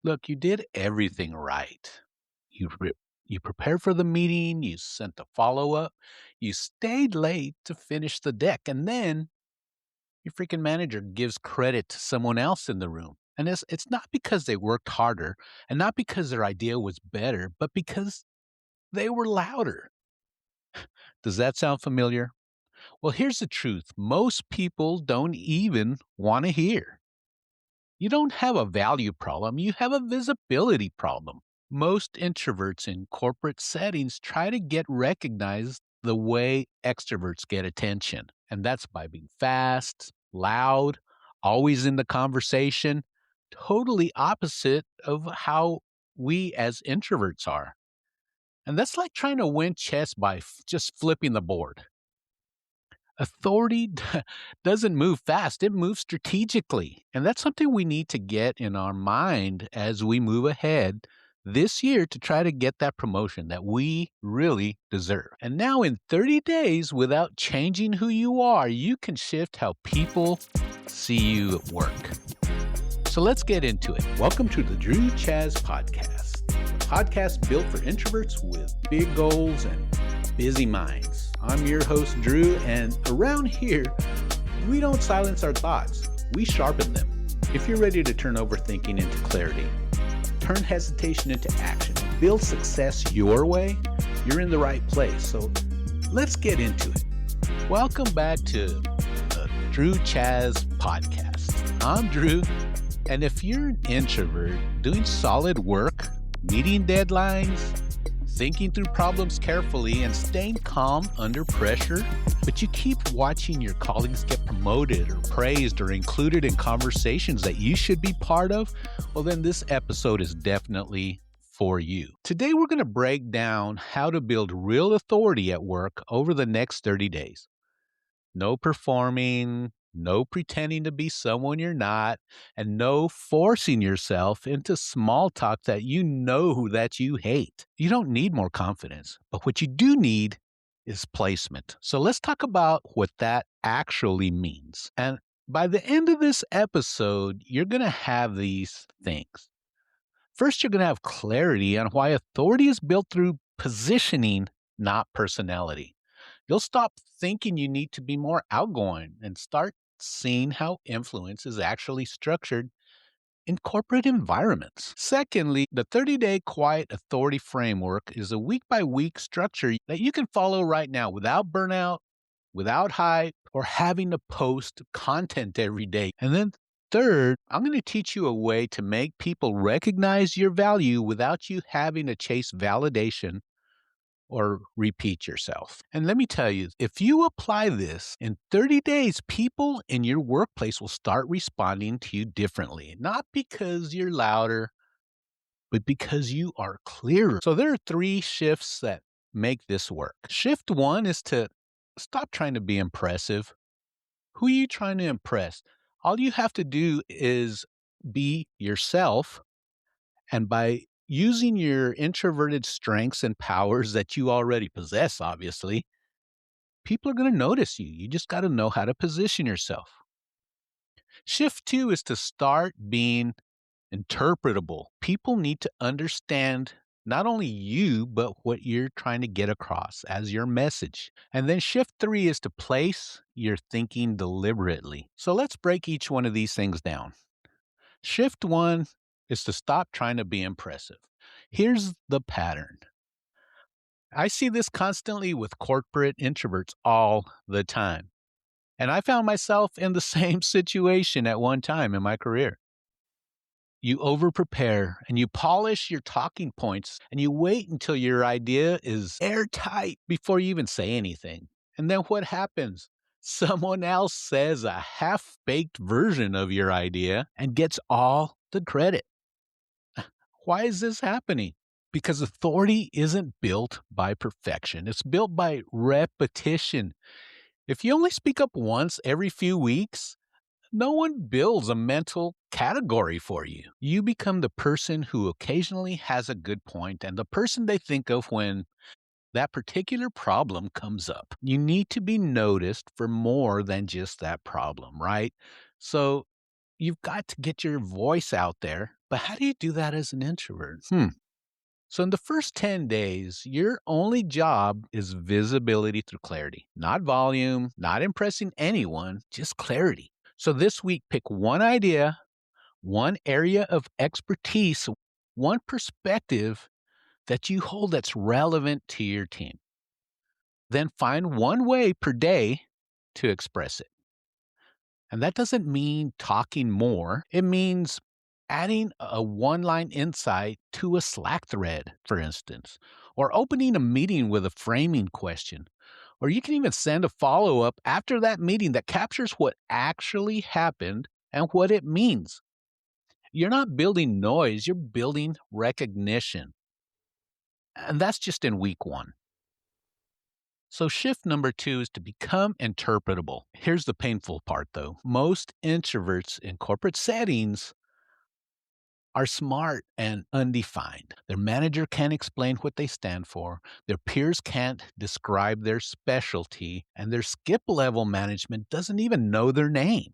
Look, you did everything right. You pre- you prepared for the meeting, you sent the follow-up, you stayed late to finish the deck, and then your freaking manager gives credit to someone else in the room. And it's not because they worked harder and not because their idea was better, but because they were louder. Does that sound familiar? Well, here's the truth. Most people don't even want to hear. You don't have a value problem, you have a visibility problem. Most introverts in corporate settings try to get recognized the way extroverts get attention, and that's by being fast, loud, always in the conversation, totally opposite of how we as introverts are. And that's like trying to win chess by just flipping the board. Authority doesn't move fast, it moves strategically. And that's something we need to get in our mind as we move ahead this year to try to get that promotion that we really deserve. And now, in 30 days, without changing who you are, you can shift how people see you at work. So let's get into it. Welcome to the Drew Chaz podcast, a podcast built for introverts with big goals and busy minds. I'm your host, Drew, and around here, we don't silence our thoughts, we sharpen them. If you're ready to turn overthinking into clarity, turn hesitation into action, build success your way, you're in the right place. So let's get into it. Welcome back to the Drew Chaz podcast. I'm Drew, and if you're an introvert doing solid work, meeting deadlines, thinking through problems carefully, and staying calm under pressure, but you keep watching your colleagues get promoted or praised or included in conversations that you should be part of, well, then this episode is definitely for you. Today, we're going to break down how to build real authority at work over the next 30 days. No performing, no pretending to be someone you're not, and no forcing yourself into small talk that you know that you hate. You don't need more confidence, but what you do need is placement. So let's talk about what that actually means. And by the end of this episode, you're going to have these things. First, you're going to have clarity on why authority is built through positioning, not personality. You'll stop thinking you need to be more outgoing and start seeing how influence is actually structured in corporate environments. Secondly, the 30-day quiet authority framework is a week by week structure that you can follow right now without burnout, without hype, or having to post content every day. And then third, I'm going to teach you a way to make people recognize your value without you having to chase validation or repeat yourself. And let me tell you, if you apply this in 30 days, people in your workplace will start responding to you differently, not because you're louder, but because you are clearer. So there are three shifts that make this work. Shift one is to stop trying to be impressive. Who are you trying to impress? All you have to do is be yourself, and by using your introverted strengths and powers that you already possess, obviously, people are going to notice you. You just got to know how to position yourself. Shift two is to start being interpretable. People need to understand not only you, but what you're trying to get across as your message. And then shift three is to place your thinking deliberately. So let's break each one of these things down. Shift one is to stop trying to be impressive. Here's the pattern. I see this constantly with corporate introverts all the time. And I found myself in the same situation at one time in my career. You over prepare and you polish your talking points and you wait until your idea is airtight before you even say anything. And then what happens? Someone else says a half baked version of your idea and gets all the credit. Why is this happening? Because authority isn't built by perfection, it's built by repetition. If you only speak up once every few weeks, no one builds a mental category for you. You become the person who occasionally has a good point and the person they think of when that particular problem comes up. You need to be noticed for more than just that problem, right? So You've got to get your voice out there. But how do you do that as an introvert? So, in the first 10 days, your only job is visibility through clarity, not volume, not impressing anyone, just clarity. So, this week, pick one idea, one area of expertise, one perspective that you hold that's relevant to your team. Then find one way per day to express it. And that doesn't mean talking more. It means adding a one line insight to a Slack thread, for instance, or opening a meeting with a framing question. Or you can even send a follow up after that meeting that captures what actually happened and what it means. You're not building noise, you're building recognition. And that's just in week one. So, shift number two is to become interpretable. Here's the painful part though. Most introverts in corporate settings are smart and undefined. Their manager can't explain what they stand for, their peers can't describe their specialty, and their skip level management doesn't even know their name.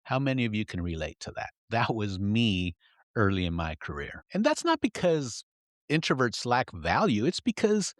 How many of you can relate to that? That was me early in my career. And that's not because introverts lack value, it's because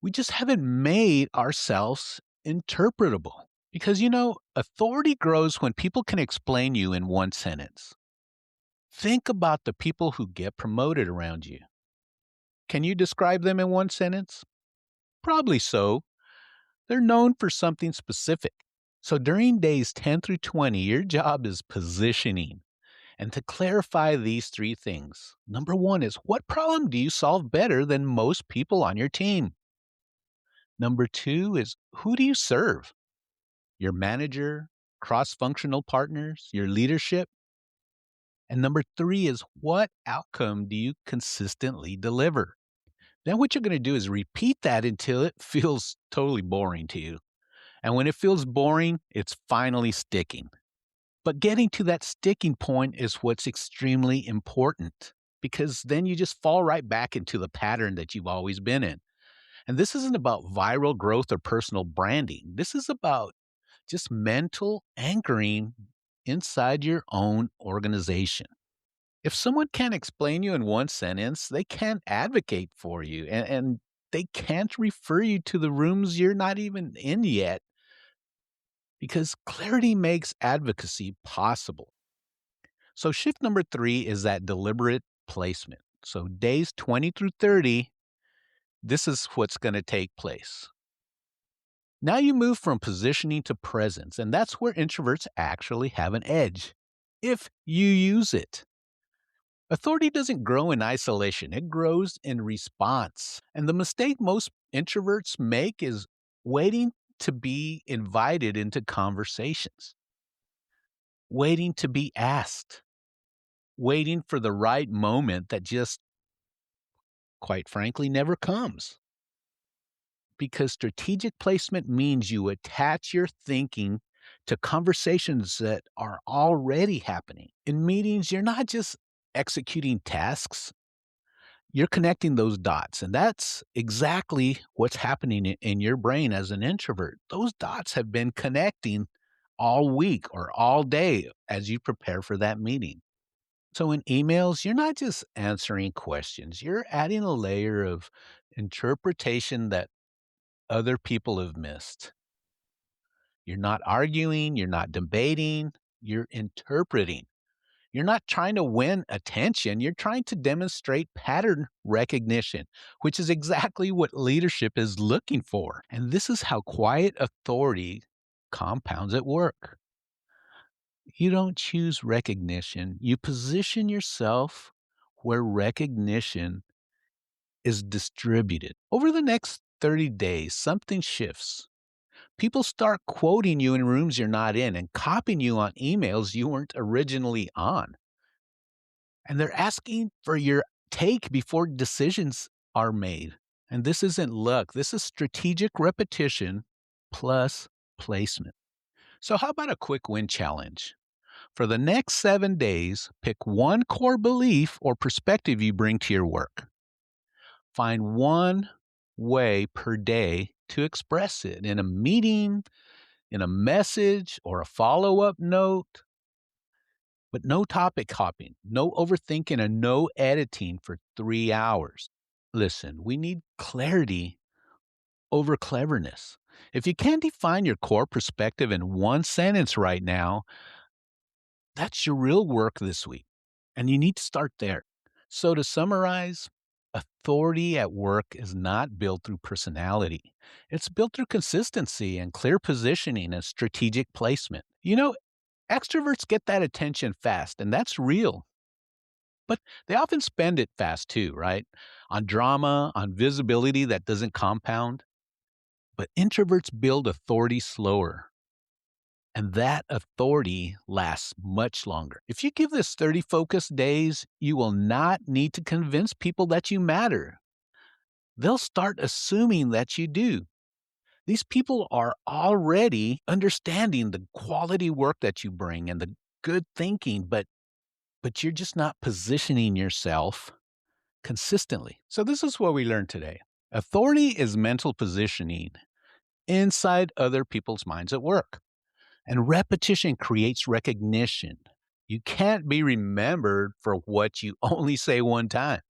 we just haven't made ourselves interpretable. Because, authority grows when people can explain you in one sentence. Think about the people who get promoted around you. Can you describe them in one sentence? Probably so. They're known for something specific. So during days 10 through 20, your job is positioning. And to clarify these three things, number one is what problem do you solve better than most people on your team? Number two is who do you serve? Your manager, cross functional partners, your leadership? And number three is what outcome do you consistently deliver? Then what you're going to do is repeat that until it feels totally boring to you. And when it feels boring, it's finally sticking. But getting to that sticking point is what's extremely important because then you just fall right back into the pattern that you've always been in. And this isn't about viral growth or personal branding. This is about just mental anchoring inside your own organization. If someone can't explain you in one sentence, they can't advocate for you and they can't refer you to the rooms you're not even in yet because clarity makes advocacy possible. So, shift number three is that deliberate placement. So, days 20 through 30, this is what's going to take place. Now you move from positioning to presence, and that's where introverts actually have an edge if you use it. Authority doesn't grow in isolation, it grows in response. And the mistake most introverts make is waiting to be invited into conversations, waiting to be asked, waiting for the right moment that just, quite frankly, never comes. Because strategic placement means you attach your thinking to conversations that are already happening. In meetings, you're not just executing tasks, you're connecting those dots. And that's exactly what's happening in your brain as an introvert. Those dots have been connecting all week or all day as you prepare for that meeting. So in emails, you're not just answering questions, you're adding a layer of interpretation that other people have missed. You're not arguing, you're not debating, you're interpreting. You're not trying to win attention, you're trying to demonstrate pattern recognition, which is exactly what leadership is looking for. And this is how quiet authority compounds at work. You don't choose recognition, you position yourself where recognition is distributed. Over the next 30 days, something shifts. People start quoting you in rooms you're not in and copying you on emails you weren't originally on. And they're asking for your take before decisions are made. And this isn't luck, this is strategic repetition plus placement. So, how about a quick win challenge? For the next 7 days, pick one core belief or perspective you bring to your work. Find one way per day to express it in a meeting, in a message, or a follow up note. But no topic hopping, no overthinking, and no editing for 3 hours. Listen, we need clarity over cleverness. If you can't define your core perspective in one sentence right now, that's your real work this week. And you need to start there. So, to summarize, authority at work is not built through personality. It's built through consistency and clear positioning and strategic placement. Extroverts get that attention fast, and that's real. But they often spend it fast too, right? On drama, on visibility that doesn't compound. But introverts build authority slower, and that authority lasts much longer. If you give this 30 focused days, you will not need to convince people that you matter. They'll start assuming that you do. These people are already understanding the quality work that you bring and the good thinking, but you're just not positioning yourself consistently. So this is what we learned today. Authority is mental positioning inside other people's minds at work. And repetition creates recognition. You can't be remembered for what you only say one time.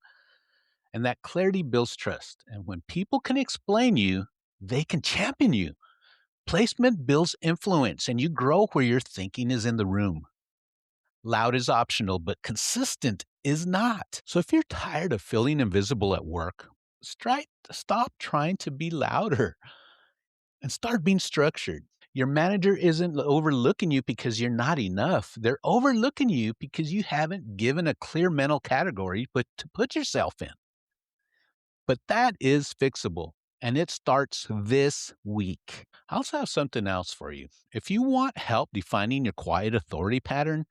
And that clarity builds trust. And when people can explain you, they can champion you. Placement builds influence, and you grow where your thinking is in the room. Loud is optional, but consistent is not. So if you're tired of feeling invisible at work, stop trying to be louder and start being structured. Your manager isn't overlooking you because you're not enough. They're overlooking you because you haven't given a clear mental category but to put yourself in. But that is fixable, and it starts this week. I also have something else for you. If you want help defining your quiet authority pattern,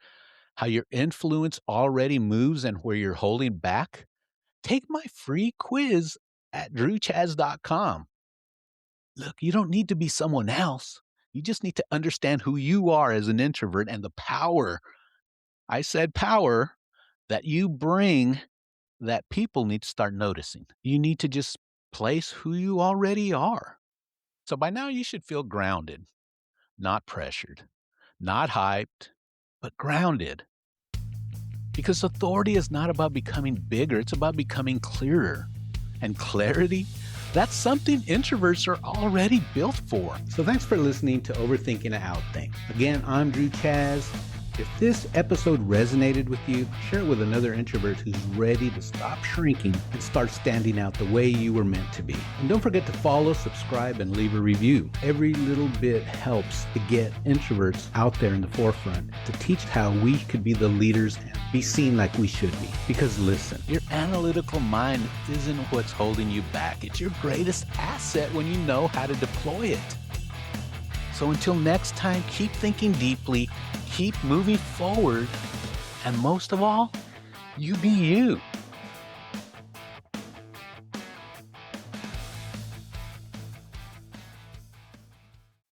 how your influence already moves and where you're holding back, take my free quiz at drewchaz.com. Look, you don't need to be someone else. You just need to understand who you are as an introvert and the power, I said power, that you bring that people need to start noticing. You need to just place who you already are. So by now you should feel grounded, not pressured, not hyped, but grounded. Because authority is not about becoming bigger, it's about becoming clearer. And clarity, that's something introverts are already built for. So thanks for listening to Overthinking an Outthink. Again, I'm Drew Chaz. If this episode resonated with you, share it with another introvert who's ready to stop shrinking and start standing out the way you were meant to be. And don't forget to follow, subscribe, and leave a review. Every little bit helps to get introverts out there in the forefront, to teach how we could be the leaders and be seen like we should be. Because listen, your analytical mind isn't what's holding you back. It's your greatest asset when you know how to deploy it. So until next time, keep thinking deeply, keep moving forward, and most of all, you be you.